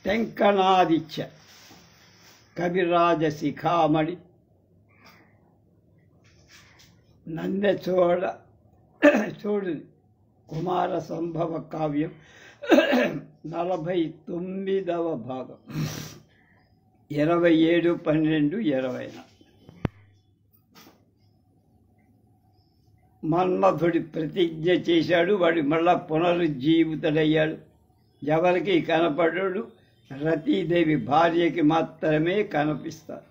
టెంకణాదిత్య కవిరాజ శిఖామణి నందెచోడ చూడుని కుమార సంభవ కావ్యం 49వ భాగం 27/12/20. మన్మధుడి ప్రతిజ్ఞ చేశాడు. వాడు మళ్ళా పునరుజ్జీవితుడయ్యాడు. ఎవరికి కనపడడు. రతీదేవి భార్యకి మాత్రమే కనిపిస్తారు.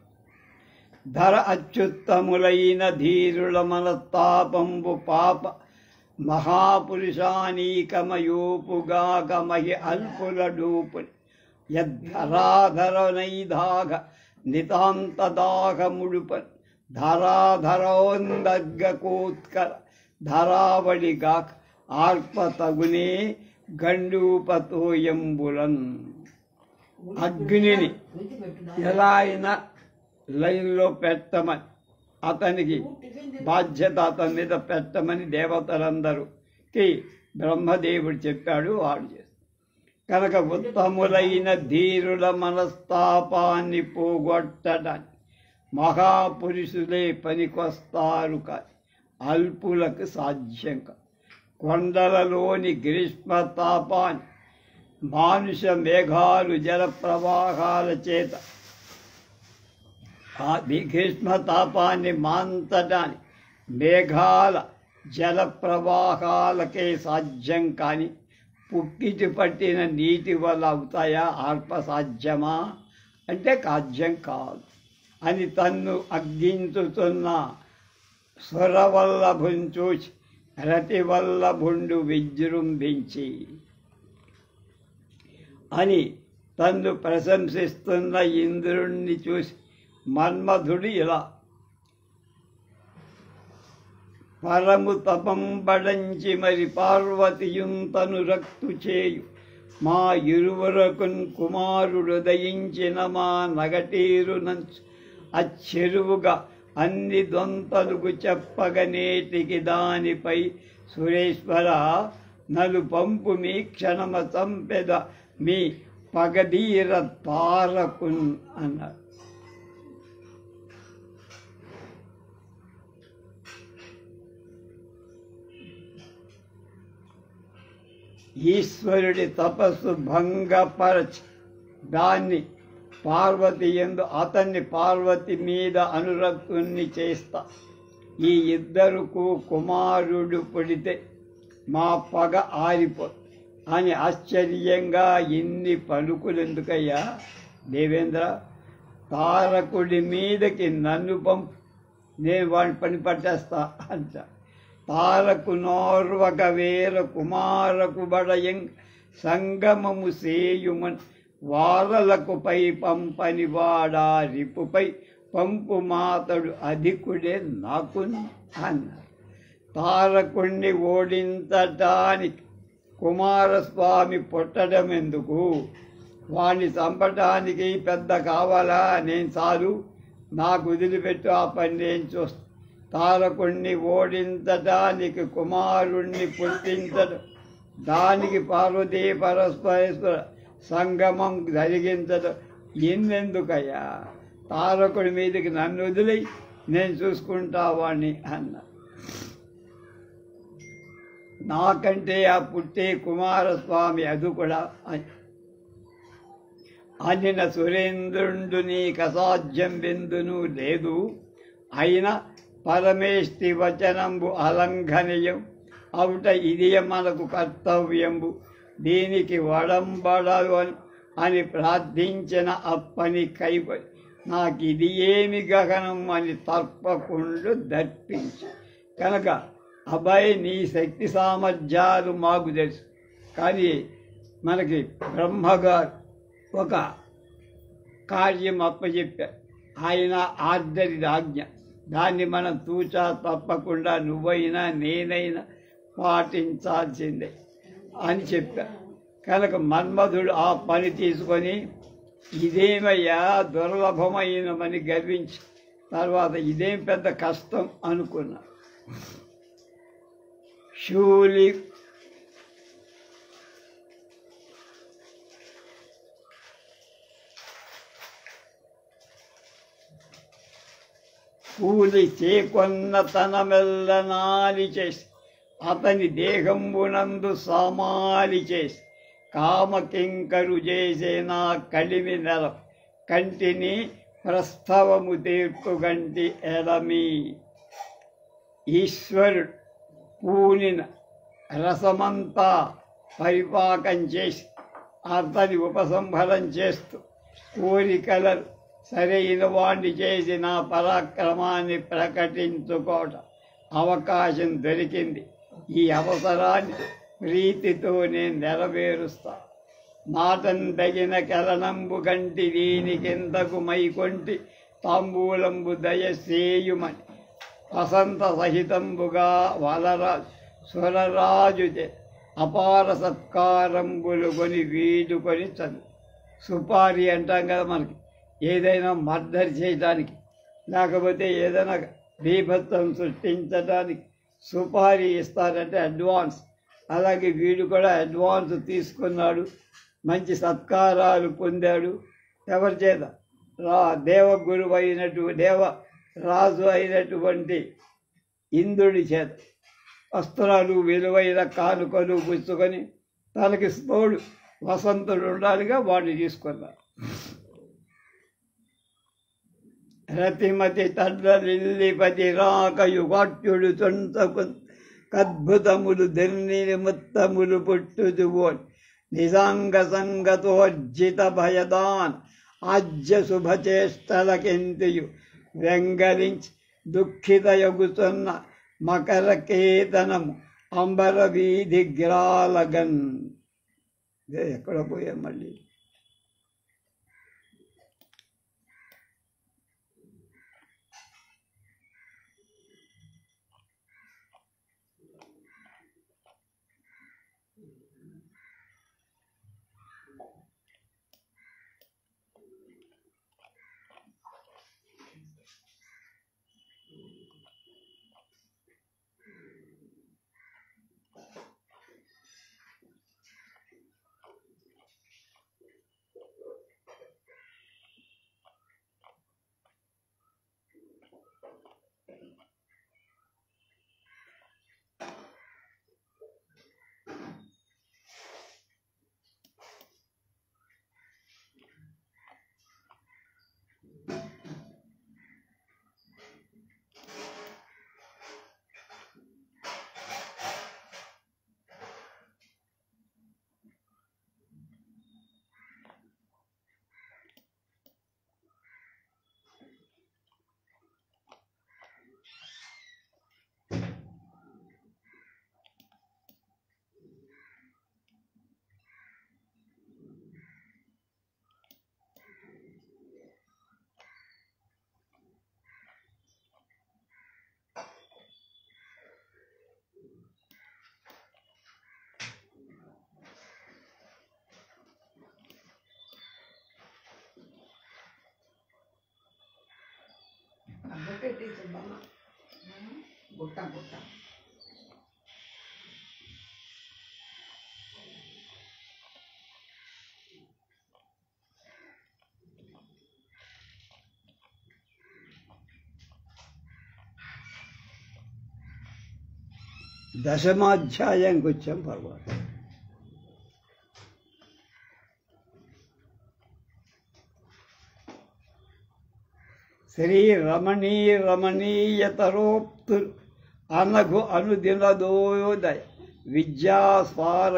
ధర అత్యుత్తములైన ధీరుల మనస్తాపంబు పాప మహాపురుషానీకమయోపుగాగమహి అల్పుల డూపుని యద్ధరాధరనైదాగ నితాంతదాగముడుపన్ ధరాధరోందర్గకోత్కర ధరావళిగాక ఆర్పతగునే గండూపతోయంబులన్. అగ్నిని ఎలా అయినా లైన్లో పెట్టమని, అతనికి బాధ్యత అతని మీద పెట్టమని దేవతలందరికి బ్రహ్మదేవుడు చెప్పాడు. వాడు చేస్తాడు. కనుక ఉత్తములైన ధీరుల మనస్తాపాన్ని పోగొట్టడానికి మహాపురుషులే పనికొస్తారు కాదు, అల్పులకు సాధ్యం కాదు. కొండలలోని గ్రీష్మతాపాన్ని మానుష మేఘాలు జల ప్రవాహాల చేత ఆ గ్రీష్మతాపాన్ని మాంచడానికి మేఘాల జల ప్రవాహాలకే సాధ్యం. కానీ పుక్కిటి పట్టిన నీటి వల్ల అవుతాయా? ఆర్ప సాధ్యమా అంటే సాధ్యం కాదు అని తన్ను అగ్గించుతున్న సురవల్లభుని చూసి రతివల్లభుండు విజృంభించి అని తన్ను ప్రశంసిస్తున్న ఇంద్రుణ్ణి చూసి మన్మధుడు ఇలా పరము తపంబడంచి మరి పార్వతియుంతను రక్తు చేయు మా ఇరువురకున్ కుమారుడు దయించిన మా నగటీరు నంచు అచ్చెరువుగా అన్ని దొంతలుగు చెప్పగనేటికి దానిపై సురేశ్వర నలు పంపు మీ క్షణమ చంపెద మీ పగధీర తారకున్ అన్నారు. ఈశ్వరుడి తపస్సు భంగపరచి దాన్ని పార్వతి యందు అతన్ని పార్వతి మీద అనురక్తుణ్ణి చేస్తా. ఈ ఇద్దరుకు కుమారుడు పుడితే మా పగ ఆరిపో అని ఆశ్చర్యంగా ఇన్ని పలుకులెందుకయ్యా దేవేంద్ర? తారకుడి మీదకి నన్ను పంపు, నేను వాడిని పని పట్టేస్తా అంట. తారకు నోర్వక వేర కుమారకు బడయం సంగమము సేయుమన్ వారలకు పై పంపని వాడా రిపుపై పంపు మాతడు అధికుడే నాకు అన్నారు. తారకుణ్ణి ఓడించటానికి కుమారస్వామి పుట్టడం ఎందుకు? వాణ్ణి చంపటానికి పెద్ద కావాలా? నేను చాలు, నాకు వదిలిపెట్టు, ఆ పని నేను చూస్తా. తారకుణ్ణి ఓడించటానికి కుమారుణ్ణి పుట్టించడం, దానికి పార్వతీ పరస్పరేశ్వర సంగమం జరిగించడం ఎన్నెందుకయ్యా? తారకుడి మీదకి నన్ను వదిలి నేను చూసుకుంటా వాణ్ణి అన్న. నాకంటే ఆ పుట్టే కుమారస్వామి అది కూడా అనిన సురేంద్రుండు నీకు అసాధ్యం వెందును లేదు. అయినా పరమేష్టి వచనంబు అలంఘనీయం అవుట ఇది మనకు కర్తవ్యంబు. దీనికి వడంబడలు అని ప్రార్థించిన అప్పని కైపడి నాకు ఇది ఏమి గగనం అని తర్పకుండు దర్పించి. కనుక అబ్బాయి నీ శక్తి సామర్థ్యాలు మాకు తెలుసు, కానీ మనకి బ్రహ్మగారు ఒక కార్యం అప్పచెప్పారు. ఆయన ఆర్దరి ఆజ్ఞ, దాన్ని మనం తూచా తప్పకుండా నువ్వైనా నేనైనా పాటించాల్సిందే అని చెప్పారు. కనుక మన్మధుడు ఆ పని తీసుకొని ఇదేమయ్యా దుర్లభమైనమని గర్వించి తర్వాత ఇదేం పెద్ద కష్టం అనుకున్నా. కూలి చేకొన్న తనమెల్ల నాలి చేసి అతని దేహంబునందు సామాలి చేసి కామకింకరు చేసే నా కలిమి నెల కంటిని ప్రస్తవము తీర్పు గంటి ఎలమి. ఈశ్వరుడు పూనిన రసమంతా పరిపాకం చేసి అతని ఉపసంహరం చేస్తూ కోరికలను సరైన వాణ్ణి చేసి నా పరాక్రమాన్ని ప్రకటించుకోవటం అవకాశం దొరికింది. ఈ అవసరాన్ని ప్రీతితో నేను నెరవేరుస్తా. మాటను తగిన కలనంబు కంటి దీనికింతకు మైకొంటి తాంబూలంబు దయసేయుమని వసంత సహితంబుగా వలరాజు స్వరరాజుచే అపార సత్కారంబులు కొని వీడుకొని చదువు. సుపారి అంటాం కదా, మనకి ఏదైనా మర్డర్ చేయడానికి లేకపోతే ఏదైనా బీభత్సం సృష్టించడానికి సుపారీ ఇస్తారంటే అడ్వాన్స్. అలాగే వీడు కూడా అడ్వాన్స్ తీసుకున్నాడు, మంచి సత్కారాలు పొందాడు. ఎవరి చేత? దేవగురువు దేవరాజు అయినటువంటి ఇంద్రుడి చేత వస్త్రాలు విలువైన కానుకలు పుచ్చుకొని తనకి తోడు వసంతుడు ఉండాలిగా వాడిని తీసుకున్నారు. రతిమతి తండ్రిల్లిపతి రాక యుగాట్యుడు తొంతకు కద్భుతములు ధర్నిముత్తములు పుట్టుదువో నిజాంగ సంగతోర్జిత భయదాన్ ఆజ్య శుభచేష్టలకెంతియు వెంగలించి దుఃఖితయగుతున్న మకర కేతనము అంబర వీధి గ్రాలగన్. ఎక్కడ పోయా మళ్ళీ? బుట్ట బుట్ట దశమాధ్యాయానికి వచ్చాం. పర్వాలేదు. శ్రీ రమణీయతరోక్తులు అనగు అనుదినదోదయ విద్యాస్వార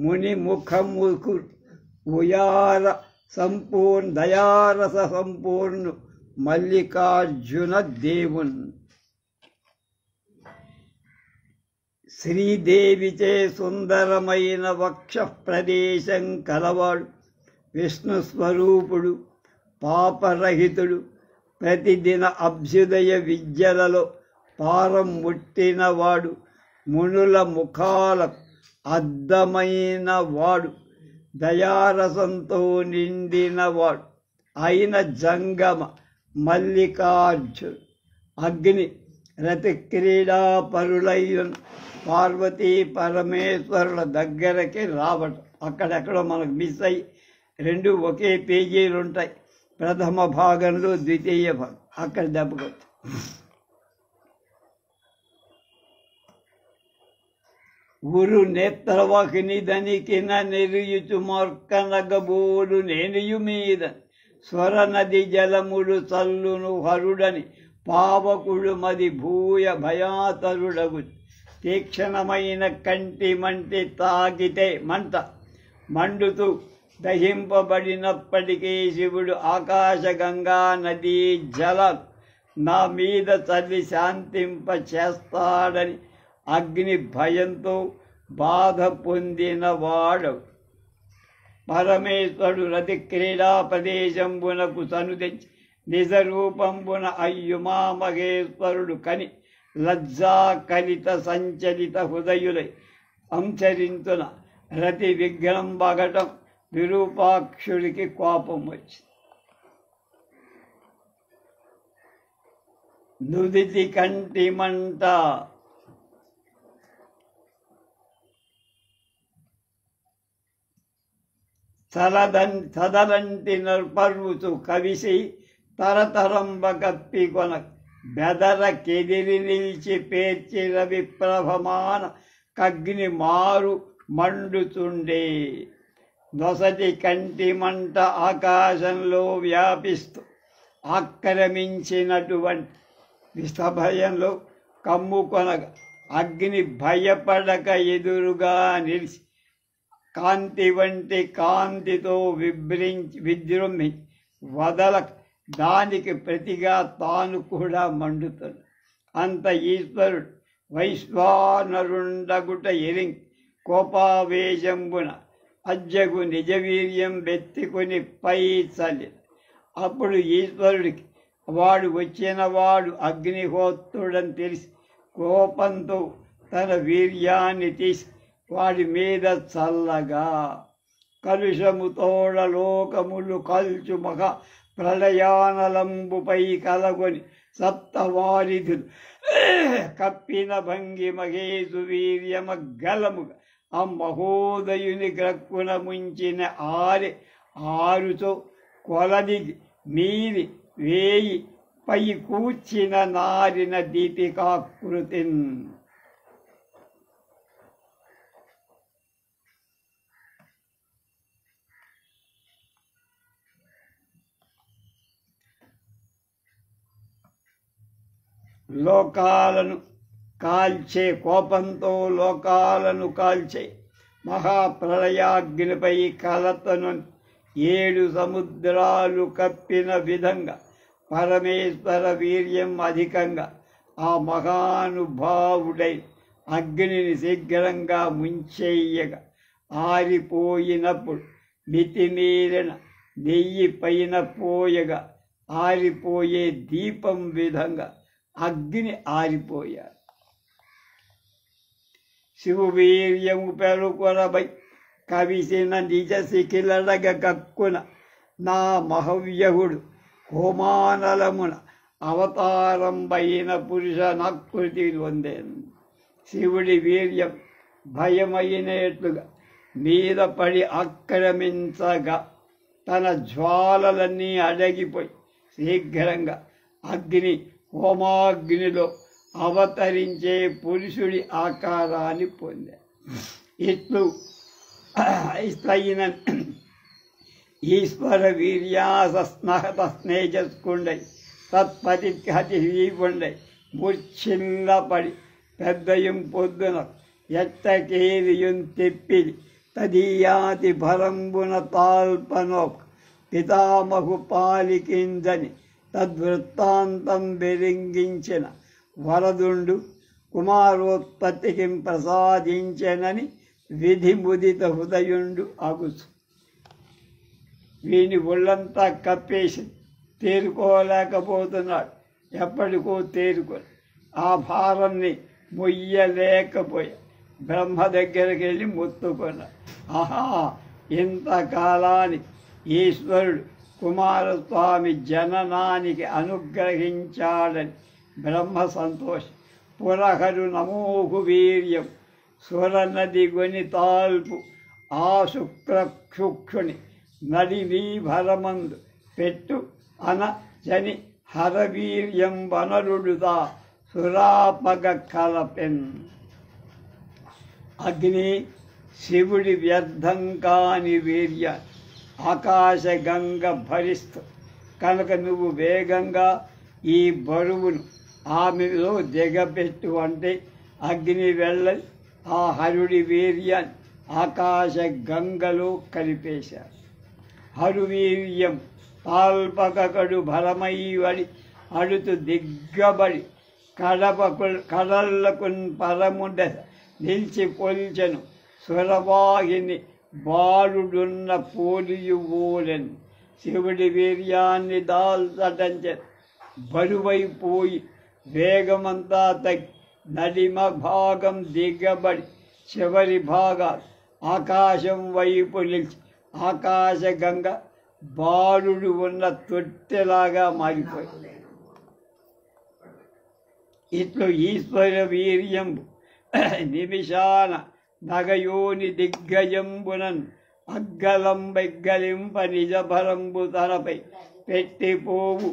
ముని ముఖముకు ఉయార సంపూర్ణ దయారస సంపూర్ణ మల్లికార్జున దేవున్. శ్రీదేవిచే సుందరమైన వక్ష ప్రదేశం కలవాడు, విష్ణు స్వరూపుడు, పాపరహితుడు, ప్రతిదిన అభ్యుదయ విద్యలలో పారం ముట్టినవాడు, మునుల ముఖాలకు అద్దమైన వాడు, దయారసంతో నిండినవాడు అయిన జంగమ మల్లికార్జున్. అగ్ని రతి క్రీడా పరులయ్యున్ పార్వతీ పరమేశ్వరుల దగ్గరకి రావటం. అక్కడెక్కడో మనకు మిస్ అయ్యి రెండు ఒకే పేజీలు ఉంటాయి. ప్రథమ భాగంలో ద్వితీయ భాగం అక్కడ దెబ్బకొచ్చు. ఉరు నేత్రవహిని దనికిన నెరియుచు మార్కనగబోడు నేనియు మీద స్వర నది జలములు చల్లును హరుడని పావకుడు మది భూయ భయాతరుడగు తీక్షణమైన కంటి మంటి తాకితే మంట మండుతూ దహింపబడినప్పటికీ శివుడు ఆకాశ గంగా నదీ జల నా మీద చల్లి శాంతింప చేస్తాడని అగ్ని భయంతో బాధ పొందినవాడు పరమేశ్వరుడు రతి క్రీడా ప్రదేశంబునకు సనుదెచ్చి నిజరూపంబున అయ్యుమా మహేశ్వరుడు కని లజ్జా కలిత సంచలిత హృదయులై అంచరించున రతి విఘ్నం బగటం విరూపాక్షుడికి కోపం వచ్చింది. నుదితి కంటి మంట చదలంటి నర్పరుచు కవిసి తరతరంబ కప్పి కొన బెదర కెదిరి నిలిచి పేర్చి రవి ప్రభమాన కగ్ని మారు మండుచుండే నొసటి కంటి మంట ఆకాశంలో వ్యాపిస్తూ ఆక్రమించినటువంటి విషభయంలో కమ్ముకొనగా అగ్ని భయపడక ఎదురుగా నిలిచి కాంతి వంటి కాంతితో విజృంభి వదల దానికి ప్రతిగా తాను కూడా మండుతాడు. అంత ఈశ్వరుడు వైశ్వానరుండగుట ఎరింగ్ కోపావేశంబున అజ్జగు నిజవీర్యం వెత్తుకుని పై చల్లి. అప్పుడు ఈశ్వరుడికి వాడు వచ్చినవాడు అగ్నిహోత్రుడని తెలిసి కోపంతో తన వీర్యాన్ని తీసి వాడి మీద చల్లగా కలుషము తోడ లోకములు కల్చు మహ ప్రళయానలంబుపై కలగొని సప్తవారిధులు కప్పిన భంగి మహేశు వీర్యమ గలముగా ఆ మహోదయుని గ్రక్కున ముంచిన ఆరుతో కొలది మీరి వేయి పై కూర్చిన నారిన దీపికాకృతిన్ లోకాలను కాల్చే కోపంతో లోకాలను కాల్చే మహాప్రళయాగ్నిపై కలతను 7 సముద్రాలు కప్పిన విధంగా పరమేశ్వర వీర్యం అధికంగా ఆ మహానుభావుడై అగ్నిని శీఘ్రంగా ముంచెయ్యగా ఆరిపోయినప్పుడు మితిమీరిన నెయ్యి పైన పోయగా ఆరిపోయే దీపం విధంగా అగ్ని ఆరిపోయాడు. శివవీర్యము పెరుకొరబై కవిసిన నిజ శిఖిలడగ కక్కున నా మహవ్యహుడు హోమానలమున అవతారంబైన పురుష నకృతి పొందేను. శివుడి వీర్యం భయమైనట్లుగా మీద పడి ఆక్రమించగా తన జ్వాలలన్నీ అడగిపోయి శీఘ్రంగా అగ్ని హోమాగ్నిలో అవతరించే పురుషుడి ఆకారాన్ని పొందాడు. ఇట్లయిన ఈశ్వర వీర్యాసస్నహత స్నేజస్కుండై తత్పతిహతి వీపుండై మూర్ఛిల్లపడి పెద్దయం పొద్దున ఎట్టకేలియుం తెప్పిది తదీయాతి భరంబున తాల్పనోక్ పితామహు పాలికిందని తద్వృత్తాంతం బెరింగించిన వరదుండు కుమారోత్పత్తికి ప్రసాదించెనని విధిముదిత హృదయుండు అగుసు. వీని ఒళ్ళంతా కప్పేసి తేరుకోలేకపోతున్నాడు. ఎప్పటికో తేరుకొని ఆ భారాన్ని మొయ్యలేకపోయా బ్రహ్మ దగ్గరికి వెళ్ళి మొత్తుకున్నాడు. ఆహా, ఇంతకాలానికి ఈశ్వరుడు కుమారస్వామి జననానికి అనుగ్రహించాడని బ్రహ్మ సంతోషం. పురహరు నమోహు వీర్యం సురనది గొని తాల్పు ఆ శుక్రక్షుక్షుని నడివీ భరమందు పెట్టు అన జని హరవీర్యం వనరుడుదా సురాపగ కలపెన్. అగ్ని శివుడి వ్యర్థం కాని వీర్య ఆకాశగంగ భరిస్తూ కనుక నువ్వు వేగంగా ఈ బరువును ఆమెలో దిగబెట్టు అంటే అగ్ని వెళ్ళి ఆ హరుడి వీర్యాన్ని ఆకాశ గంగలో కలిపేశారు. హరువీర్యం తాల్పకడు భరమయ్యడి అడుతు దిగ్గబడి కడళ్లకు పరముండ నిలిచి పొల్చెను సురవాహిని బాలుడున్న పోలియు ఓలెను. శివుడి వీర్యాన్ని దాల్చటంచే బరువైపోయి వేగమంతా తగ్గి నడిమ భాగం దిగబడి చివరి భాగాలు ఆకాశం వైపు నిలిచి ఆకాశగంగ బాలుడు ఉన్న తొట్టెలాగా మారిపోయింది. ఇట్లు ఈశ్వర వీర్యం నిమిషాన నగయోని దిగ్గజంబునన్ అగ్గలంబెగ్గలింప నిజభరంబు తనపై పెట్టిపోవు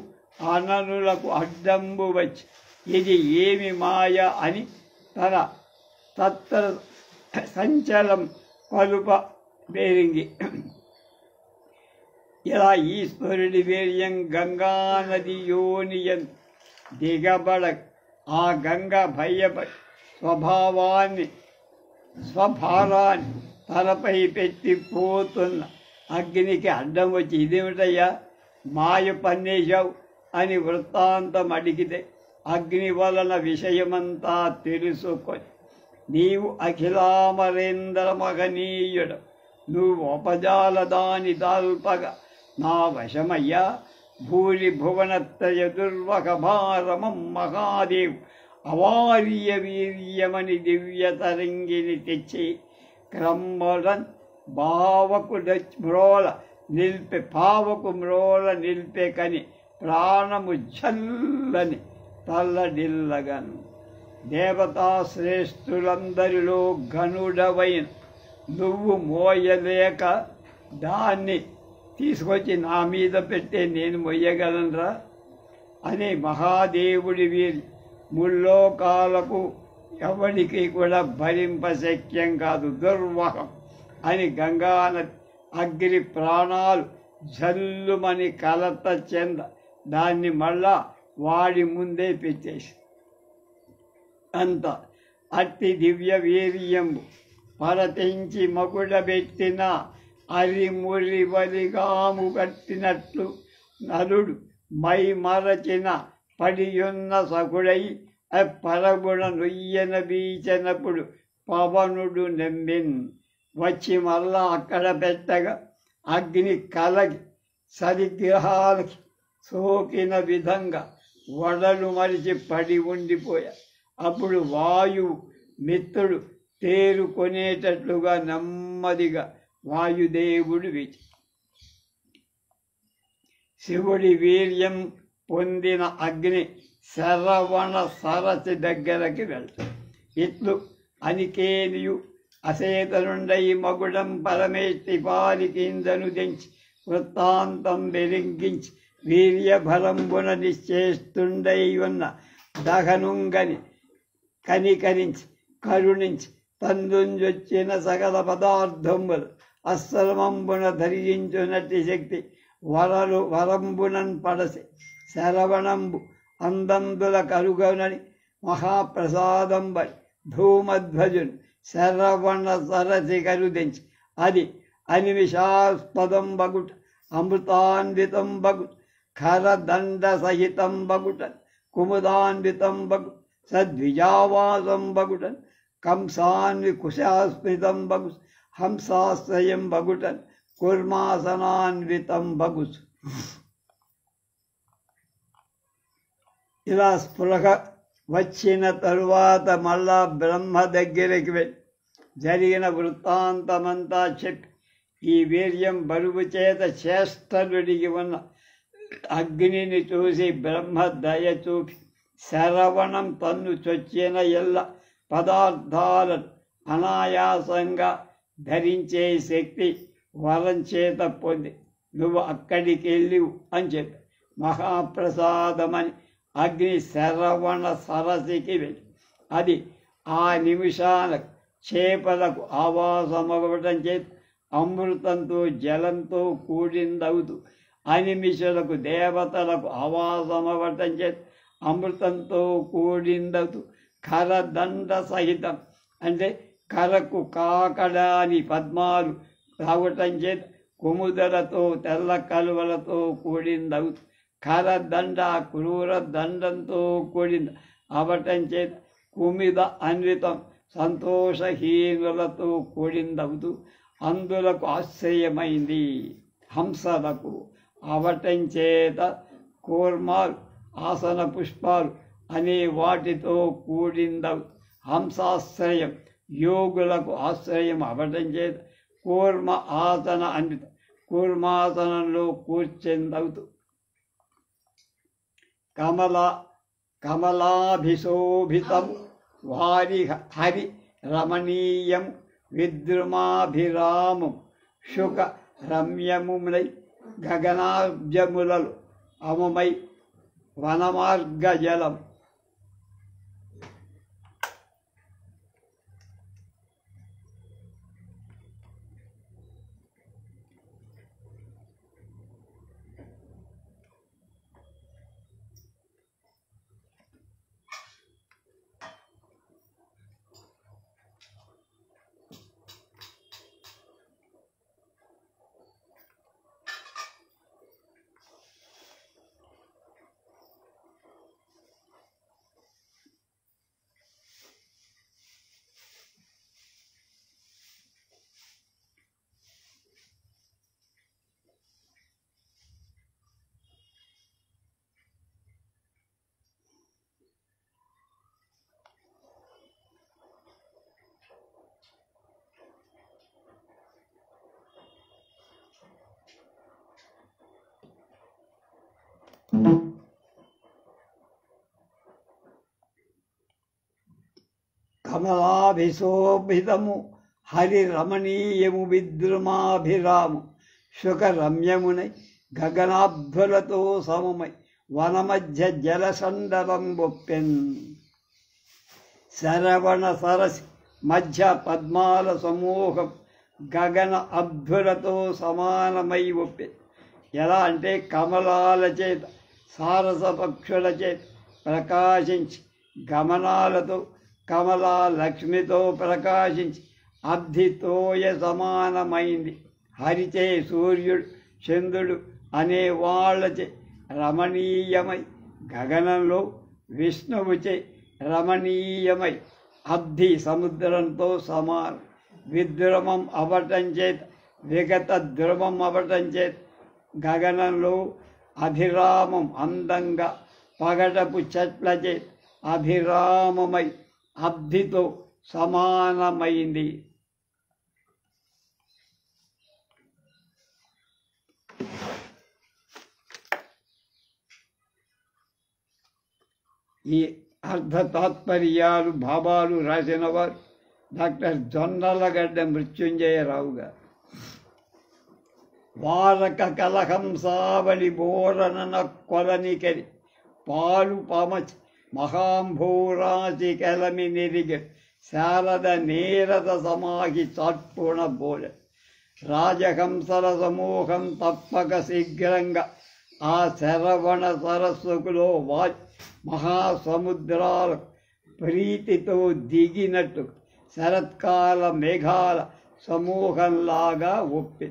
అననులకు అడ్డంబు వచ్చి ఇది ఏమి మాయ అని తన తత్ర సంచలం పలుప బేరింగి. ఇలా ఈశ్వరుడి వీర్యం గంగానది యోనియన్ దిగబడ ఆ గంగ భయపడి స్వభారాన్ని తలపై పెట్టిపోతున్న అగ్నికి అడ్డం వచ్చి ఇదేమిటయ్యా మాయ పన్నేశావు అని వృత్తాంతం అడిగితే అగ్ని వలన విషయమంతా తెలుసుకొని నీవు అఖిలామరేంద్ర మహనీయుడు నువ్వు ఉపజాలదాని దాల్పగా నా వశమయ్యా భూరి భువనత్రయ దుర్వక భారమం మహాదేవ్ అవార్య వీర్యమని దివ్య తరంగిని తెచ్చి క్రమ్మరన్ భావకు మ్రోల నిల్పే పావకు మ్రోల నిల్పే కని ప్రాణము జల్లని తల్లడిల్లగను. దేవతాశ్రేష్ఠులందరిలో ఘనుడవైన నువ్వు మోయలేక దాన్ని తీసుకొచ్చి నా మీద పెట్టే నేను మొయ్యగలనరా అని మహాదేవుడి వీరి ముల్లోకాలకు ఎవరికి కూడా భరింపశక్యం కాదు దుర్వహం అని గంగానది అగ్ని ప్రాణాలు జల్లుమని కలత చెంద దాన్ని మళ్ళా వాడి ముందే పెట్టేసి అంత అట్టి దివ్య వీర్యంబు పరతించి మగుడబెట్టిన అరిమురి వలిగాము కట్టినట్లు నలుడు మై మరచిన పడియున్న సకుడై పరగుణ నొయ్యన బీచనప్పుడు పవనుడు నెమ్మిన్ వచ్చి మళ్ళా అక్కడ పెట్టగా అగ్ని కలగి సరిగ్రహాలకి సోకిన విధంగా వడలు మరిచి పడి ఉండిపోయా. అప్పుడు వాయువు మిత్రుడు తేరుకొనేటట్లుగా నెమ్మదిగా వాయుదేవుడు వీచి శివుడి వీర్యం పొందిన అగ్ని శరవణ సరసి దగ్గరకి వెళ్తాడు. ఇట్లు అనికేనియు అసేతనుండై మగుడం పరమేష్టి పాలికిందను దించి వృత్తాంతం వెలింగించి వీర్యభరంబున నిశ్చేస్తుండై ఉన్న దహనుంగని కనికరించి కరుణించి తందుంజొచ్చిన సకల పదార్థములు అశ్రమంబున ధరించునట్టి శక్తి వరంబునన్ పడసి శరవణంబు అందందుల కరుగనని మహాప్రసాదంబడి ధూమధ్వజుని శరవణ సరసి కరుదించి అది అనిమిషాస్పదం బగుట అమృతాన్వితం బగుట ఖరదండ సహితం బగుటన్ కుముదాన్వితం బగు సద్విజావాసం బగుటన్ కంసాన్వి కుశాస్మితం బగు హంసాశ్రయం బగుటన్ కుర్మాసనాన్వితం బగుసు. ఇలా స్పృహ వచ్చిన తరువాత మళ్ళా బ్రహ్మ దగ్గరికి వెళ్ళి జరిగిన వృత్తాంతమంతా చెప్పి ఈ వీర్యం బరువు చేత చేష్టలుడిగి ఉన్న అగ్నిని చూసి బ్రహ్మ దయ చూపి శరవణం తన్ను చొచ్చిన ఎల్ల పదార్థాలను అనాయాసంగా ధరించే శక్తి వరం చేత పొంది నువ్వు అక్కడికి వెళ్ళివు అని చెప్పి మహాప్రసాదమని అగ్ని శరవణ సరసికి వెళ్ళి అది ఆ నిమిషాలకు చేపలకు ఆవాసమవ్వటం చేత అమృతంతో జలంతో కూడిందవుతూ అనిమిషులకు దేవతలకు ఆవాసమవ్వటం చేత అమృతంతో కూడిందవుతూ కరదండ సహితం అంటే కరకు కాకడాని పద్మాలు రావటం చేత కుముదలతో తెల్ల కలువలతో కూడిందవుతూ కరదండ క్రూర దండంతో కూడింది అవటం చేత కుమిద అన్వితం సంతోషహీనులతో కూడిందవుతూ అందులకు ఆశ్రయమైంది హంసలకు అవటం చేత కూర్మాలు ఆసన పుష్పాలు అనే వాటితో కూడిందవు హంసాశ్రయం యోగులకు ఆశ్రయం అవటం చేత కూర్మ ఆసన అన్వితం కూర్మాసనంలో కూర్చెందవుతూ కమలాభిశోభితం వారి హరి రమణీయం విద్రుమాభిరామం శుక రమ్యమునై గగనాబ్జములలు అమమై వనమార్గజలం కమలాభిశోభితము హరి రమణీయము విద్రుమాభిరాము శుకరమ్యమునై గగనాభ్యులతో సమమై వనమధ్య జలసండరం బొప్పెన్ శరవణ సరసి మధ్య పద్మాల సమూహం గగన అభ్యులతో సమానమై ఒప్పే ఎలా అంటే కమలాల చేత సారస పక్షుల చేత ప్రకాశించి గమనాలతో కమలా లక్ష్మితో ప్రకాశించి అబ్ధితోయ సమానమైంది హరిచే సూర్యుడు చంద్రుడు అనే వాళ్ళచే రమణీయమై గగనంలో విష్ణువుచే రమణీయమై అబ్ధి సముద్రంతో సమానం విద్రుమం అవటం చేత విగత ద్రుమం అవటం చేత గగనంలో అభిరామం అందంగా పగడపు చెట్ల చేత అభిరామమై అబ్ధితో సమానమైంది. ఈ అర్ధ తాత్పర్యాలు భావాలు రాసిన వారు డాక్టర్ జొన్నలగడ్డ మృత్యుంజయరావు గారు. వారక కలహంసావళి బోరనన కొలనికరి పాలు పమచి మహాంభూరాశి కెలమి నిరిగ శారద నీరద సమాహి చాట్పుణ బోల రాజహంసల సమూహం తప్పక శీఘ్రంగా ఆ శరవణ సరస్సుకులో మహాసముద్రాల ప్రీతితో దిగినట్టు శరత్కాల మేఘాల సమూహంలాగా ఒప్పి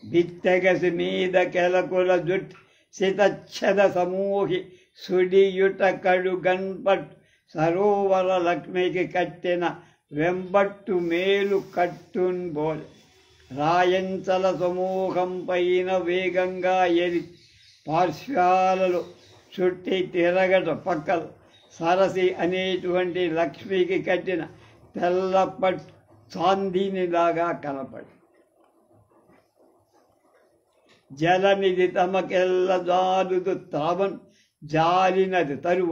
బిత్తెగసి మీద కెలకుల జుట్ సితచ్ఛద సమూహి సుడియుట కడు గన్పట్ సరోవర లక్ష్మికి కట్టిన వెంబట్టు మేలు కట్టున్ బోల్ రాయంచల సమూహం పైన వేగంగా ఎరి పార్శ్వాలలో చుట్టి తిరగట పక్కల సరసి అనేటువంటి లక్ష్మికి కట్టిన తెల్లపట్ చాందీనిలాగా కనపడి జలనిధి తమకెల్ల జారుదు తావన్ జారినది తరువ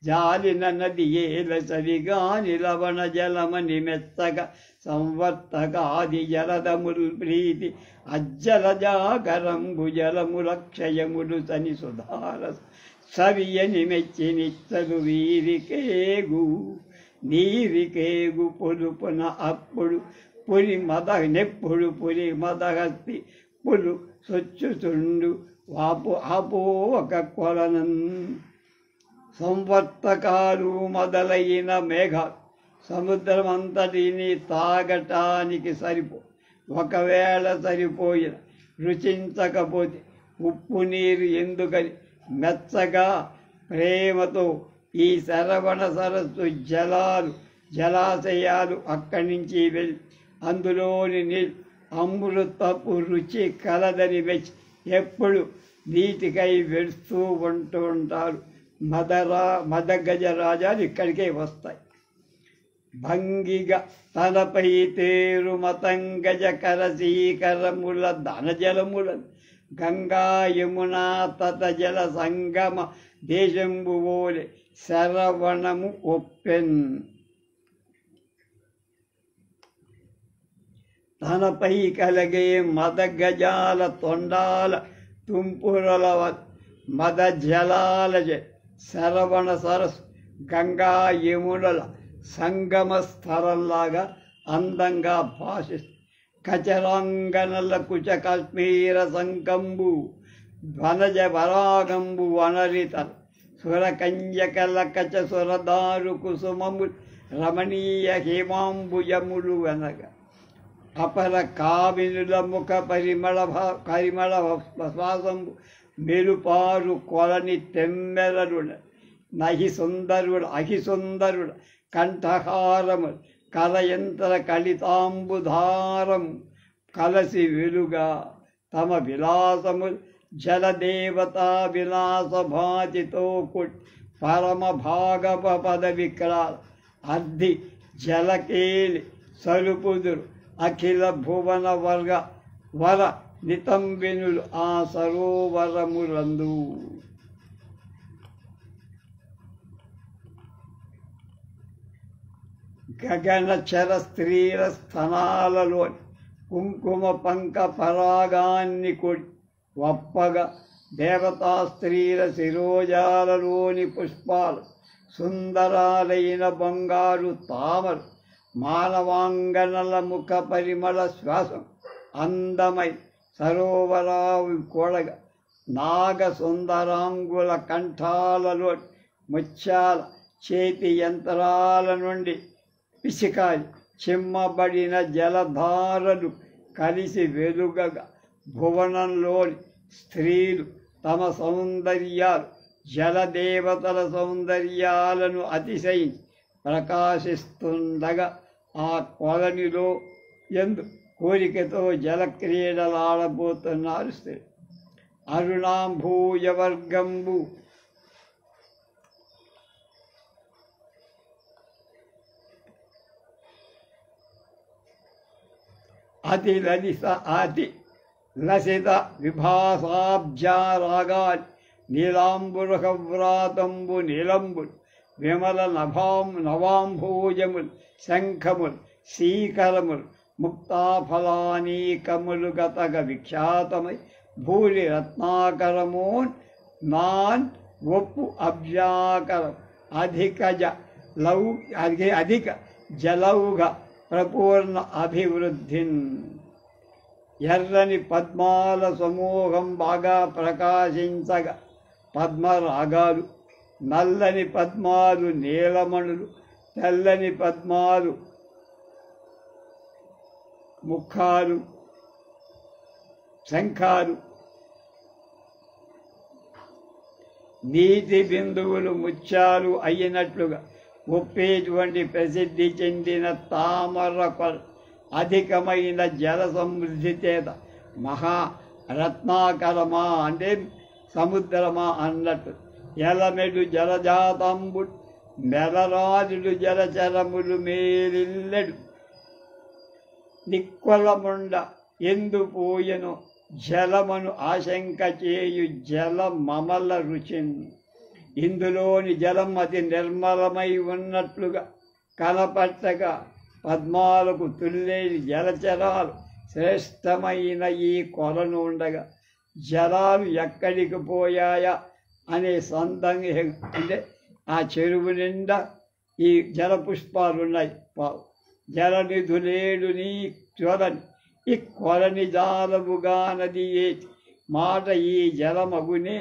జాలిన నది ఏల సరిగాని లవణ జలమని మెత్తగా సంవర్తకాది జలదముల్ ప్రీతి అజ్జల జాగరంబు జలముల క్షయములు తని సుధార సవియని మెచ్చి నిత్తలు వీరికేగు నీరికేగు పొలుపున అప్పుడు పురి నెప్పుడు పురి మదహస్తి పులు సొచ్చుతుండు వాపు ఆపో ఒక కొలనం సంవర్తకాలు మొదలైన మేఘాలు సముద్రమంతటిని తాగటానికి ఒకవేళ సరిపోయిన రుచించకపోతే ఉప్పు నీరు ఎందుకని మెచ్చగా ప్రేమతో ఈ శ్రవణ సరస్సు జలాశయాలు అక్కడి నుంచి వెళ్ళి అందులోని నీళ్ళు అమృతపు రుచి కలదని మెచ్చి ఎప్పుడు నీటికై వెడుస్తూ ఉంటారు. మదగజరాజాలు ఇక్కడికే వస్తాయి. భంగిగా తనపై తేరు మతంగజ కరసీకరముల ధనజలముల గంగా యమునా తత జల సంగమ దేశంబువోలే శరవణము ఒప్పెన్. తనపై కలిగే మదగజాల తొండాల తుంపురల మద జలాల శరవణ సరస్సు గంగా యమునల సంగమ స్థలంలాగా అందంగా భాషిస్తుంది. కచరాంగనల కుచ కాశ్మీర సంకంబు వనజ వరాగంబు వనరితలు సురకంజకల కచ సురదారు కుసుమము రమణీయ హేమాంబుజములు అనగా అపర కామినుల ముఖ పరిమళ శ్వాసంబు మెరుపారు కొలని తెమ్మెరరుడ అహిసుందరుడ కంఠహారము కలయంత్ర కలితాంబుధారము కలసి వెలుగా తమ విలాసము జలదేవతా విలాస భాతితో పరమ భాగవ పద విక్రాల అర్ధి జలకేలి సలుపుదురు అఖిల భువన వర నితంబినులు ఆ సరోవరములందు. గగనచర స్త్రీల స్థనాలలోని కుంకుమ పంక పరాగాన్ని కొడి వప్పగా దేవతా స్త్రీల శిరోజాలలోని పుష్పాలు సుందరాలైన బంగారు తామరు మానవాంగనల ముఖ పరిమళ శ్వాసం అందమై సరోవరావు కొడగ నాగ సుందరాంగుల కంఠాలలో ముత్యాల చేతి యంత్రాల నుండి పిసికాలి చిమ్మబడిన జలధారలు కలిసి వెలుగగా భువనంలోని స్త్రీలు తమ సౌందర్యాలు జలదేవతల సౌందర్యాలను అతిశయించి ప్రకాశిస్తుండగా ఆ కొలనిలో ఎందు కోరికతో జలక్రీడలాడబోతున్నారు స్త్రీ. అరుణాంభూయవర్గంబు అతి లసిత విభాసాబ్జారాగాలి నీలాంబురహవ్రాతంబు నీలంబులు విమల నవాంభోజములు శంఖములు శీకరములు ముక్తాఫలానీకములు గతగ విఖ్యాతమై భూరి రత్నాకరమోన్ నాన్ ఒప్పు అబ్జాకరం అధిక జలౌఘ ప్రపూర్ణ అభివృద్ధిన్. ఎర్రని పద్మాల సమూహం బాగా ప్రకాశించగా పద్మరాగాలు, నల్లని పద్మాలు నీలమణులు, తెల్లని పద్మాలు ముఖాలు శంఖాలు, నీటి బిందువులు ముత్యాలు అయినట్లుగా ఒప్పేటువంటి ప్రసిద్ధి చెందిన తామర అధికమైన జల సమృద్ధి చేత మహారత్నాకరమా అంటే సముద్రమా అన్నట్టు ఎలమెడు జలజాతంబుడు మెలరాజుడు జలచరములు మేలిల్లెడు నిక్కొలముండ ఎందు పోయెను జలమను ఆశంక చేయు జల మమల రుచిన్. ఇందులోని జలం అతి నిర్మలమై ఉన్నట్లుగా కనపట్టగా పద్మాలకు తుల్లేని జలచరాలు శ్రేష్టమైన ఈ కొలను ఉండగా జలాలు ఎక్కడికి పోయాయా అనే సందేహం. అంటే ఆ చెరువు నిండా ఈ జలపుష్పాలు ఉన్నాయి. జలనిధులేడు నీ జ్వలని ఈ కొలని జాలముగానది ఏటి మాట ఈ జలమగునే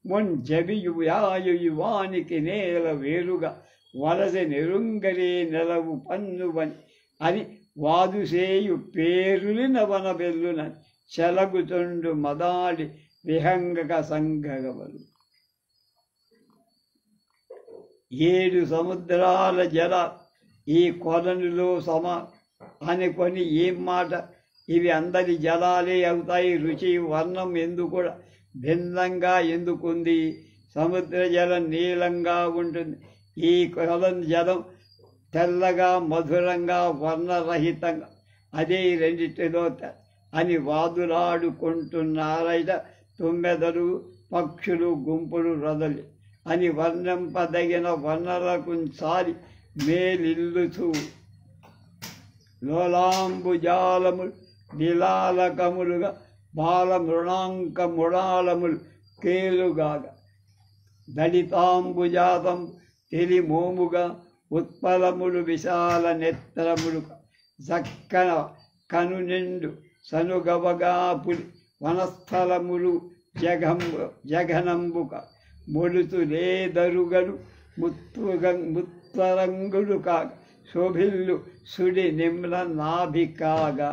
మొంజబియువానికి నేల వేరుగా వలస నెరుంగరే నెలవు పన్నువని అని వాదుసేయు పేరులిన వన వెల్లునని చెలగుతుండు మదాడి విహంగక సంగగవలు. 7 సముద్రాల జల ఈ కొలనులో అనుకొని ఏం మాట, ఇవి అందరి జలాలే అవుతాయి. రుచి వర్ణం ఎందుకు కూడా భిన్నంగా ఎందుకుంది? సముద్ర జలం నీలంగా ఉంటుంది, ఈ కొలను జలం తెల్లగా మధురంగా వర్ణరహితంగా. అదే రెండిటిలో అని వాదులాడుకుంటున్నారైట తుమ్మెదలు పక్షులు గుంపులు రొదలి అని వర్ణింపదగిన వర్ణలకు సారి మేలిల్లుతూ లోలాంబుజాలములు నిలాలకములుగా బాలమృణాంక ముడాలములు కేలుగాగా దళితాంబుజాతం తెలిమోముగా ఉత్పలములు విశాల నేత్రములుగా జక్కన కను నిండు సనుగవగా పులి వనస్థలములు జగనంబుక మొలుతు లేదరుగలు ముత్తరంగులు కాగా శోభిల్లు సుడి నిమ్న నాభికాగా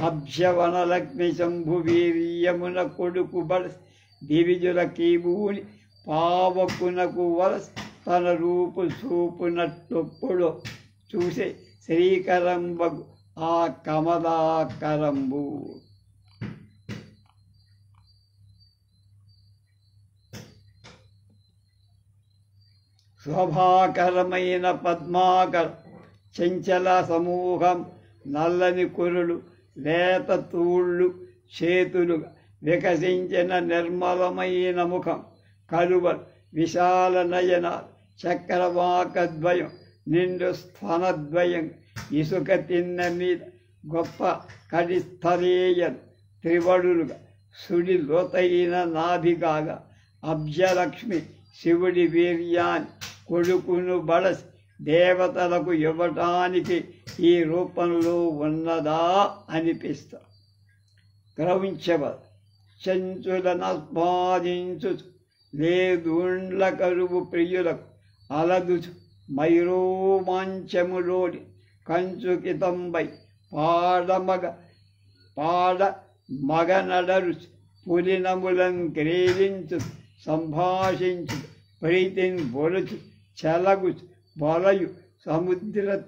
అభ్యవనలగ్ని శంభు వీర్యమున కొడుకు బలసి దివిజుల కీబూని పావకునకు వలసి తన రూపు చూపునట్టొప్పుడు చూసే శ్రీకరంబగు ఆ కమలాకరంబు. శోభాకరమైన పద్మాకర చెంచల సమూహం నల్లని కురులు లేత తూళ్ళు చేతులుగా వికసించిన నిర్మలమైన ముఖం కలువలు విశాల నయన చక్రవాకద్వయం నిండు స్థనద్వయం ఇసుక తిన్న మీద గొప్ప కడిస్థలేయలు త్రివడులుగా సుడి లోతైన నాభిగాగా అబ్జలక్ష్మి శివుడి వీర్యాన్ని కొడుకును బలసి దేవతలకు ఇవ్వటానికి ఈ రూపంలో ఉన్నదా అనిపిస్తా. క్రౌంచవ చెంచులనస్పాదించు లేదుండ్ల కరువు ప్రియులకు అలదుచు మైరోమాంచములోని కంచుకితంబై పాడ మగనడరు పులినములం క్రీడించు సంభాషించు ప్రీతిని బొలుచు చలగు బొలయు సముద్రత్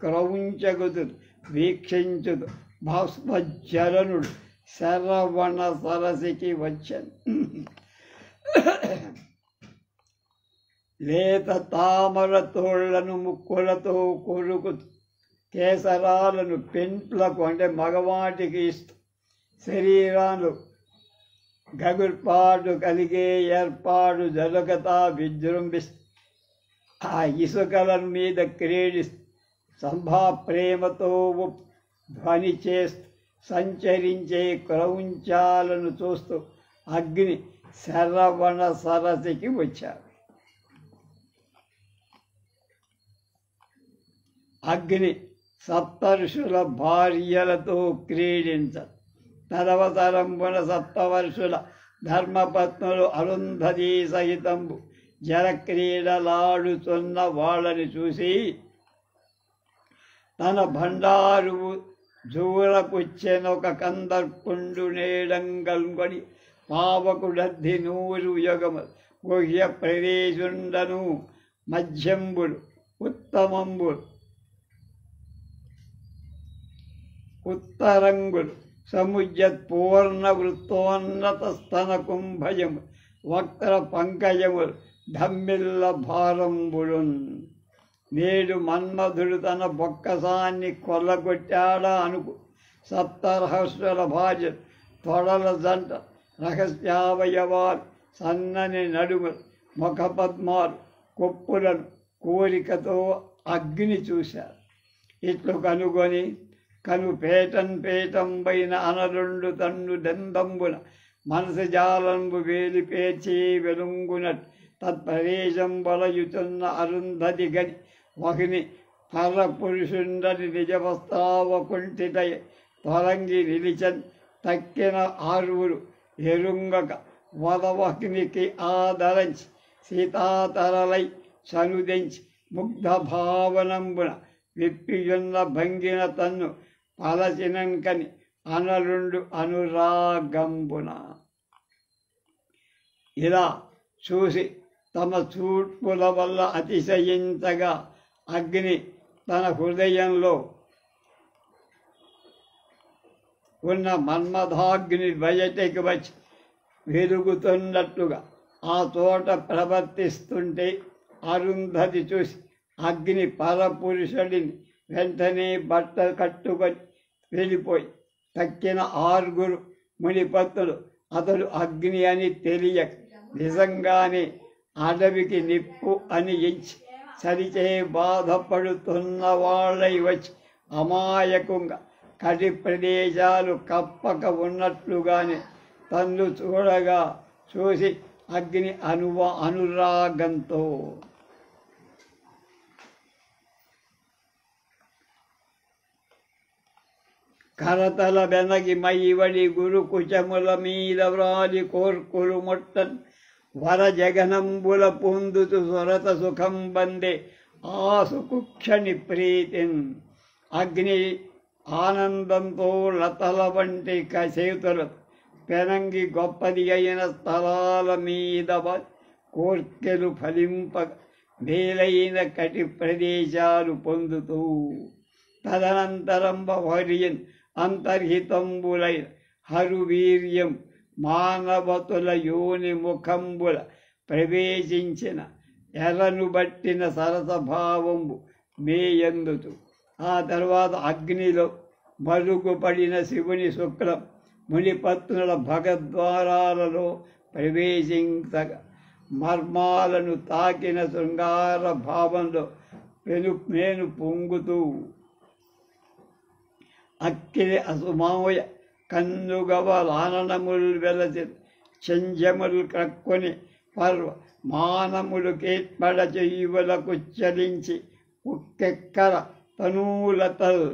క్రౌంచగుతుడు వీక్షించుదు భాస్మజ్జరణుడు శరవణ సరసికి వచ్చను. లేత తామర తోళ్లను ముక్కులతో కొరుకు కేసరాలను పెంట్లకు అంటే మగవాటికి ఇస్తూ శరీరాలు గగుర్పాటు కలిగే ఏర్పాటు జరుగుతా విజృంభిస్తూ ఆ ఇసుకల మీద క్రీడిస్తూ సంభాప్రేమతో ధ్వని చేస్తూ సంచరించే క్రౌంచాలను చూస్తూ అగ్ని శరవణ సరసికి వచ్చారు. అగ్ని సప్తర్షుల భార్యలతో క్రీడించ తదవతరంబున సప్తవర్షుల ధర్మపత్నులు అరుంధతీ సహితంబు జలక్రీడలాడుతున్న వాళ్ళని చూసి తన భండారు జూరపుచ్చెనొక కందర్పుండు నేడంగల్గొని పావకుడద్ధి నూరు యుగము గుహ్య ప్రవేశుండను మధ్యంబులు ఉత్తమంబులు ఉత్తరంగులు సముజ్జత్ పూర్ణ వృత్తోన్నత స్తన కుంభయము వక్ర పంకజములు ధమ్మిల్ల భారంబులున్. నేడు మన్మధుడు తన బొక్కసాన్ని కొల్లగొట్టాడా అనుకు సప్తరహస్యుల భార్య తొడల జంట రహస్యావయవాలు సన్నని నడుములు ముఖపద్మాలు కొప్పులను కోరికతో అగ్ని చూశారు. ఇట్లు కనుగొని పేటంపైన అనరుండు తన్ను దందంబున మనసు జాలంబు వేలి పేర్చి వెలుంగునట్ తత్ప్రదేశం బలయుతున్న అరుంధతి గని వహిని పరపురుషుండని నిజవస్తావకుంఠితయ తొలంగి నిలిచన్ తక్కిన ఆరువురు ఎరుంగక వదవహ్నికి ఆదరించి సీతాతరలై సనుదించి ముగ్ధ భావనంబున విప్పియున్న భంగిన తన్ను పలచినంకని అనరుండు అనురాగంబున. ఇలా చూసి తమ చూడ్పుల వల్ల అతిశయించగా అగ్ని తన హృదయంలో ఉన్న మన్మథాగ్ని బయటికి వచ్చి వెలుగుతున్నట్టుగా ఆ చోట ప్రవర్తిస్తుంటే అరుంధతి చూసి అగ్ని పరపురుషుడిని వెంటనే బట్ట కట్టుకొని వెళ్ళిపోయి తక్కిన ఆరుగురు మునిపత్తులు అతడు అగ్ని అని తెలియక నిజంగానే అడవికి నిప్పు అని ఎంచి సరిచే బాధపడుతున్న వాళ్ళై వచ్చి అమాయకంగా కటి ప్రదేశాలు కప్పక ఉన్నట్లుగానే తన్ను చూసి అగ్ని అనురాగంతో కరతల బెనగి మైవడి గురు కుచముల మీద వ్రాలి కోర్కులు మొట్టన్ వర జగనంబుల పొందుతు స్వరత సుఖం బందే ఆసుకుక్షణి ప్రీతిన్. అగ్ని ఆనందంతో లతల వంటి చేతులు పెనంగి గొప్పది అయిన స్థలాల మీద కోర్కెలు ఫలింప మేలైన కటి ప్రదేశాలు పొందుతూ తదనంతరంబ హరియన్ అంతర్హితంబులైన హరువీర్యం మానవతుల యోని ముఖంబుల ప్రవేశించిన ఎర్రను బట్టిన సరసభావంబు మేయందుతూ ఆ తర్వాత అగ్నిలో మరుగుపడిన శివుని శుక్లం మునిపత్నుల భగద్వారాలలో ప్రవేశించగా మర్మాలను తాకిన శృంగార భావంలో మేను పొంగుతూ అక్కిరి అసుమాయ కన్నుగవలాననముల్ వెలసి చంజముల్ క్రక్కుని పర్వ మానములు కేట్పడ చెయ్యువలకు చలించి ఉక్కెక్కర తనూలతల్.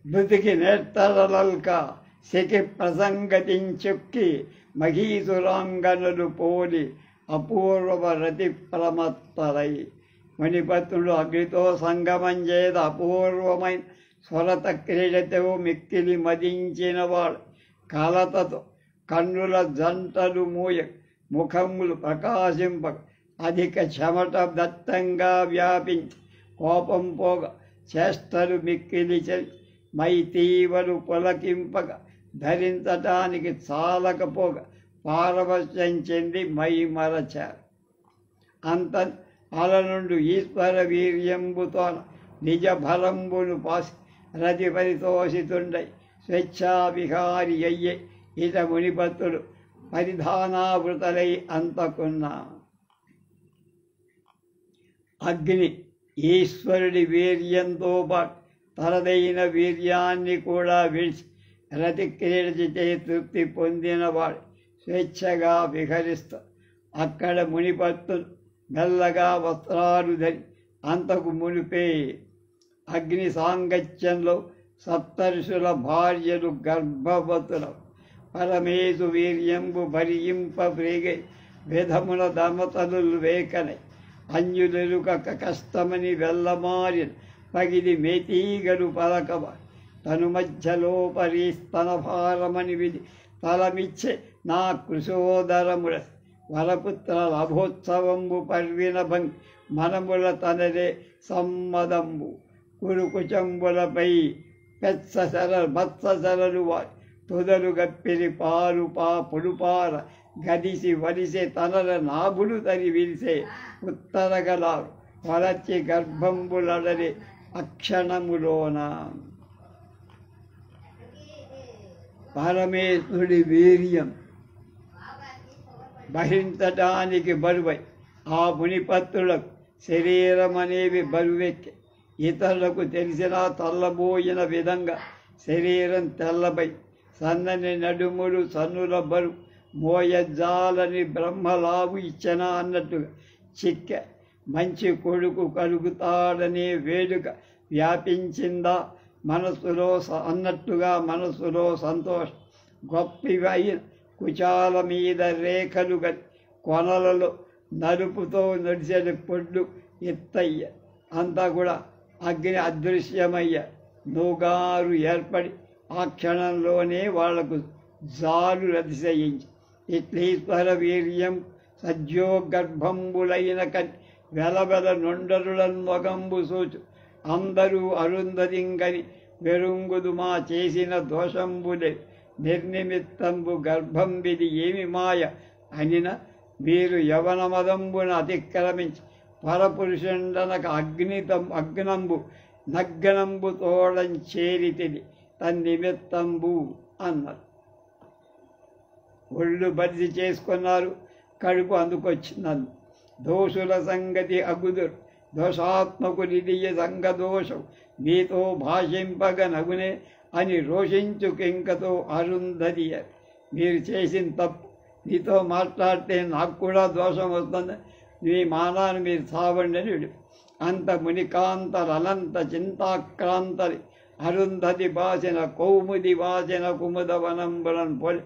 మృతికి నేర్తరలల్క శకి ప్రసంగతించుక్కి మహీసురాంగనులు పోలి అపూర్వ రతి ప్రమత్తలై మణిపత్నుడు అగ్నితో సంగమం చేత అపూర్వమైన స్వరత క్రీడతో మిక్కిలి మదించిన వాడు కలతతో కన్నుల జంటలు మూయ ముఖములు ప్రకాశింపక అధిక చెమట దత్తంగా వ్యాపించి కోపం పోగ చేష్టలు మిక్కిలి చెలి మైతీవలు పులకింపక ధరించటానికి చాలకపోగా పారవశ్యం చెంది మై మరచారు. అంత అల నుండి ఈశ్వర వీర్యంబుతోన నిజ బలంబును పాసి రతి పరితోషితుండై స్వేచ్ఛావిహారి అయ్యే ఇత మునిపత్తులు పరిధానావృతలై అంతకున్నా. అగ్ని ఈశ్వరుడి వీర్యంతో పాటు తనదైన వీర్యాన్ని కూడా విడిచి రతి క్రీడచే తృప్తి పొందినవాడు స్వేచ్ఛగా విహరిస్తూ అక్కడ మునిపత్తులు మెల్లగా వస్త్రాలు ధరి అంతకు మునిపే అగ్ని సాంగత్యంలో సప్తర్షుల భార్యలు గర్భవతుల పరమేశు వీర్యంబు భరింప ప్రేగై విధమున దమతలు వేకనై అన్యులెరుక కష్టమని వెళ్ళమారిన పగిలి మేతీగలు పలకవ తను మధ్యలో పరిస్తన భారమని విధి తలమిచ్చే నా కృశోదరముల వరపుత్ర లభోత్సవంబు పర్విన భంగి మనముల తనదే సమ్మదంబు కురుకుచంబులపై మత్ససరలు వారి తొదలు గప్పిరి పాలు పొడుపార గదిసి వలిసే తనల నాభులు తరి విరిసే ఉత్తరగలారు వలచి గర్భంబులడరి అక్షణములోన. పరమేశ్వరుడి వీర్యం భరించటానికి బరువై ఆ మునిపత్రులకు శరీరం అనేవి బరువెక్కి ఇతరులకు తెలిసినా తల్లబోయిన విధంగా శరీరం తెల్లబై సన్నని నడుములు సన్నుల బరువు మోయజాలని బ్రహ్మలావు ఇచ్చనా అన్నట్టుగా చిక్క మంచి కొడుకు కలుగుతాడనే వేడుక వ్యాపించిందా మనసులో అన్నట్టుగా మనసులో సంతోషం. గొప్పవి అయిన కుచాల మీద రేఖలు గలి కొనలలో నలుపుతో నడిచిన పొడ్లు ఎత్తయ్య అంతా కూడా అగ్ని అదృశ్యమయ్య నూగారు ఏర్పడి ఆ క్షణంలోనే వాళ్లకు జాలు అతిశయించి ఇట్లీశ్వర వీర్యం సజ్జోగర్భంబులైన కని వెలవెల నొండరులను మొగంబు సూచు అందరూ అరుంధతింగని వెరుంగుదు మా చేసిన దోషంబులే నిర్నిమిత్తంబు గర్భం విధి ఏమి మాయ అనిన మీరు యవనమదంబున అతిక్రమించి పరపురుషుండనక అగ్నంబు నగ్గనంబు తోడం చేరితిది తన్నిమిత్తంబు అన్నారు. ఒళ్ళు బదిలి చేసుకున్నారు, కడుపు అందుకొచ్చినందు దోషుల సంగతి అగుదురు దోషాత్మకునిదియ సంగదోషం మీతో భాషింపగ నగునే అని రోషించు కింకతో అరుంధతి. మీరు చేసిన తప్పు, మీతో మాట్లాడితే నాకు కూడా దోషం వస్తుంది, మీ మానాన్ని మీరు సావండి అని విడు. అంత మునికాంతరనంత చింతాక్రాంతరి అరుంధతి బాసిన కౌముది వాసిన కుముదవనంబులను పొలి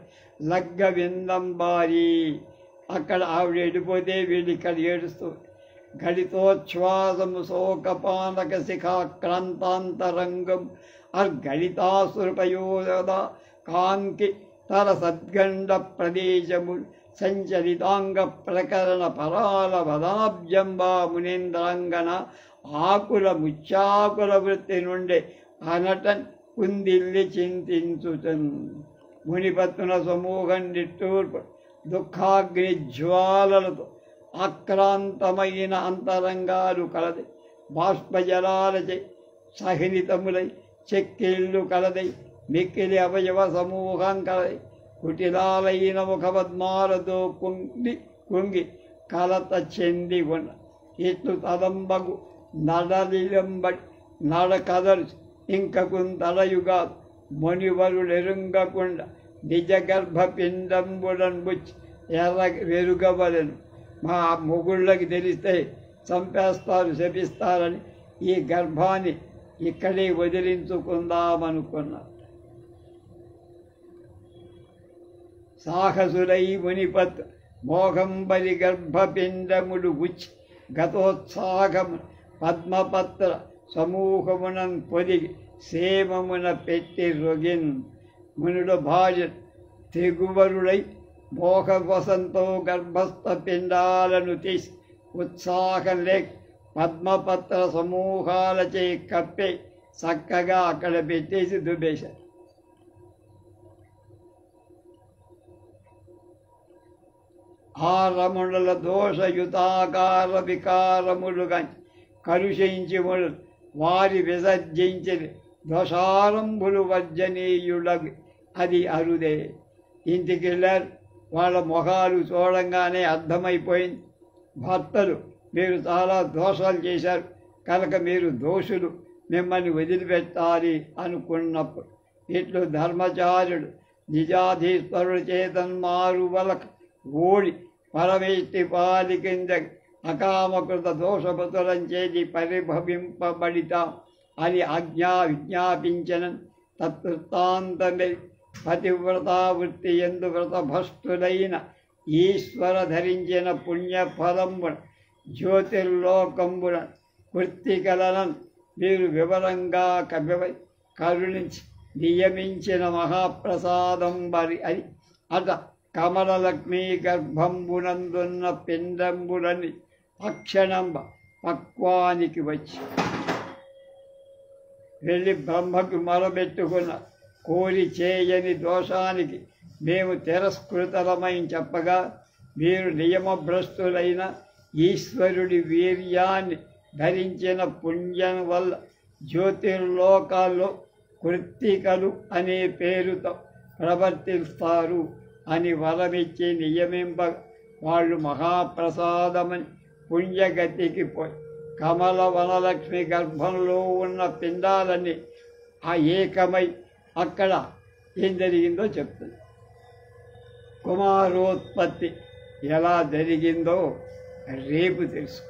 లగ్గ విందంబారి. అక్కడ ఆవిడ వెళ్ళిపోతే వీళ్ళు ఇక్కడ ఏడుస్తూ గళితోచ్ఛ్వాసము శోకపానక శిఖాక్రాంతాంతరంగం అర్గళితాసురపయోద కాంకి తర సద్గండ ప్రదేశము సంచలితాంగ ప్రకరణ పరాల వదాబ్జంబా మునీంద్రాంగన ఆకుల ముచ్చాకుల వృత్తి నుండి అనటన్ కుందిల్లి చింతించుతన్. మునిపత్తున సమూహం నిట్టూర్పు దుఃఖాగ్ని జ్వాలలతో ఆక్రాంతమైన అంతరంగాలు కలది బాష్పజలాలచే సహినితములై చెక్కిళ్ళు కలదై మిక్కిలి అవయవ సమూహం కలది కుటిలాలైన ముఖపద్మాలతో కుంగి కలత చెంది ఉన్న ఇట్లు తదంబగు నడలిలంబడి నడ కదల్చి ఇంకకుంతడయుగా మునివరులెరుంగకుండా నిజ గర్భపిండంబులను బుచ్చి వెరుగవలను. మా మొగుళ్ళకి తెలిస్తే చంపేస్తారు, శపిస్తారని ఈ గర్భాన్ని ఇక్కడే వదిలించుకుందామనుకున్నారు. సాహసులై మునిపత్ మోహంబలి గర్భపిండములు గుచ్చి గతోత్సాహము పద్మపత్ర సమూహమునం పొదిగి సేమమున పెట్టి రొగిన్. మునుల భార్య తెగువరుడై మోహ వసంతో గర్భస్థ పిండాలను తీసి ఉత్సాహం లేక పద్మపత్ర సమూహాలచే కప్పే చక్కగా అక్కడ పెట్టేసి దుబ్బేశారు. ఆ రమణుల దోషయుతాకార వికారములుగా కలుషించి వారి విసర్జించిన దోషారంభులు వర్జనీయులకు అది అరుదే. ఇంటికి వెళ్ళారు, వాళ్ళ మొహాలు చూడంగానే అర్థమైపోయింది, భర్తలు మీరు చాలా దోషాలు చేశారు కనుక మీరు దోషులు, మిమ్మల్ని వదిలిపెట్టాలి అనుకున్నప్పుడు ఇట్లు ధర్మచార్యుడు నిజాధీశ్వరుడు చేతన్మారు వలక ఓడి పరమేష్టి పాలికింద అకామకృత దోషపతులం చేసి పరిభవింపబడితాం అని విజ్ఞాపించనన్. తత్వృత్తాంతమే పతివ్రతావృత్తి ఎందు వ్రతభస్తులైన ఈశ్వర ధరించిన పుణ్యఫలంబున జ్యోతిర్లోకంబున కృత్తికలనన్ మీరు వివరంగా కరుణించి నియమించిన మహాప్రసాదం బరి అని అట కమలలక్ష్మీ గర్భంబునందున్న పిండంబులని అక్షణంబ పక్వానికి వచ్చి వెళ్ళి బ్రహ్మకు మొరబెట్టుకున్న కోరి చేయని దోషానికి మేము తిరస్కృతలమై చెప్పగా మీరు నియమభ్రష్టులైన ఈశ్వరుడి వీర్యాన్ని ధరించిన పుణ్యం వల్ల జ్యోతిర్లోకాల్లో కృత్తికలు అనే పేరుతో ప్రవర్తిస్తారు అని వరమిచ్చి నియమింప వాళ్ళు మహాప్రసాదమని పుణ్యగతికి పోయి కమల వనలక్ష్మి గర్భంలో ఉన్న పిండాలన్నీ ఆ ఏకమై అక్కడ ఏం జరిగిందో చెప్తుంది. కుమారోత్పత్తి ఎలా జరిగిందో రేపు తెలుసు.